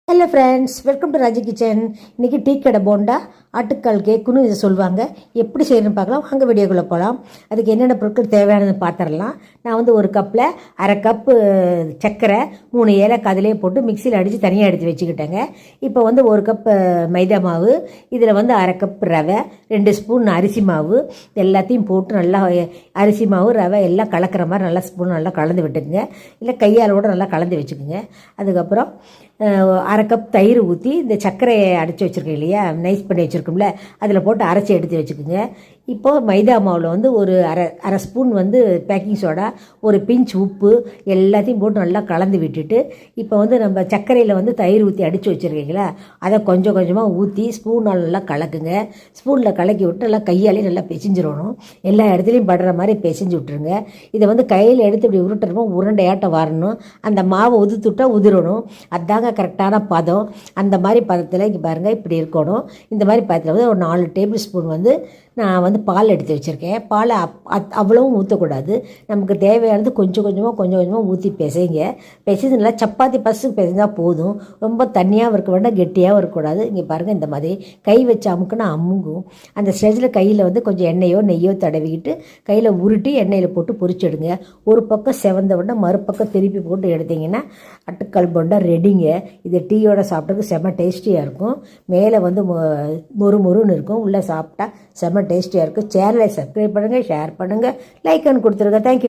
Hello friends, welcome to Raji kitchen. இன்றைக்கி tea கடை போண்டா ஆட்டுக்கால் கேக்குன்னு இதை சொல்லுவாங்க. எப்படி செய்யணும்னு பார்க்கலாம். வாங்க வீடியோக்குள்ளே போகலாம். அதுக்கு என்னென்ன பொருட்கள் தேவையானது பார்த்துடலாம். நான் வந்து ஒரு கப்பில் அரை கப்பு சர்க்கரை 3 ஏலக்காய் அதிலே போட்டு மிக்சியில் அடித்து தனியாக எடுத்து வச்சுக்கிட்டேங்க. இப்போ வந்து ஒரு கப் மைதா மாவு, இதில் வந்து அரை கப் ரவை, 2 ஸ்பூன் அரிசி மாவு, எல்லாத்தையும் போட்டு நல்லா அரிசி மாவு ரவை எல்லாம் கலக்கிற மாதிரி நல்லா ஸ்பூன் நல்லா கலந்து விட்டுக்குங்க. இல்லை கையால் கூட நல்லா கலந்து வச்சுக்கோங்க. அதுக்கப்புறம் அரை கப் தயிர் ஊற்றி இந்த சர்க்கரையை அடைச்சி வச்சுருக்கேன் இல்லையா, நைஸ் பண்ணி வச்சுருக்கோம்ல, அதில் போட்டு அரைச்சி எடுத்து வச்சுக்கோங்க. இப்போது மைதா மாவில் வந்து ஒரு அரை ஸ்பூன் வந்து பேக்கிங் சோடா, ஒரு பிஞ்ச் உப்பு எல்லாத்தையும் போட்டு நல்லா கலந்து விட்டுட்டு, இப்போ வந்து நம்ம சர்க்கரையில் வந்து தயிர் ஊற்றி அடித்து வச்சுருக்கீங்களா, அதை கொஞ்சம் கொஞ்சமாக ஊற்றி ஸ்பூனால் நல்லா கலக்குங்க. ஸ்பூனில் கலக்கி விட்டு நல்லா கையாலே நல்லா பிசைஞ்சிடணும். எல்லா இடத்துலையும் படுற மாதிரி பிசைஞ்சு விட்டுருங்க. இதை வந்து கையில் எடுத்து இப்படி உருட்டுறமோ உருண்டையாட்டம் வரணும். அந்த மாவை உதுத்துட்டால் உதிரணும். அதாங்க கரெக்டான பதம். அந்த மாதிரி பதத்தில் இங்கே பாருங்கள் இப்படி இருக்கணும். இந்த மாதிரி பதத்தில் வந்து ஒரு 4 டேபிள் ஸ்பூன் வந்து நான் வந்து பால் எடுத்து வச்சுருக்கேன். பாலை அவ்வளவும் ஊற்றக்கூடாது. நமக்கு தேவையானது கொஞ்சம் கொஞ்சமாக ஊற்றி பிசைங்க. பிசைஞ்சு நல்லா சப்பாத்தி பசுக்கு பிசைஞ்சால் போதும். ரொம்ப தண்ணியாகவும் இருக்க வேண்டாம், கெட்டியாகவும் இருக்கக்கூடாது. இங்கே பாருங்கள், இந்த மாதிரி கை வச்சு அமுக்குன்னா அமுங்கும். அந்த ஸ்டேஜில் கையில் வந்து கொஞ்சம் எண்ணெயோ நெய்யோ தடவிக்கிட்டு கையில் உருட்டி எண்ணெயில் போட்டு பொரிச்சிடுங்க. ஒரு பக்கம் செவந்த விட மறுபக்கம் திருப்பி போட்டு எடுத்திங்கன்னா ஆட்டுக்கால் போண்டா ரெடிங்க. இது டீயோட சாப்பிட்றதுக்கு செம்ம டேஸ்டியாக இருக்கும். மேலே வந்து மொறுன்னு இருக்கும். உள்ளே சாப்பிட்டா செம்ம டேஸ்டியாக இருக்கும். சேனலை சப்ஸ்கிரைப் பண்ணுங்கள், ஷேர் பண்ணுங்கள், லைக் கொடுத்துருங்க. தேங்க்யூ.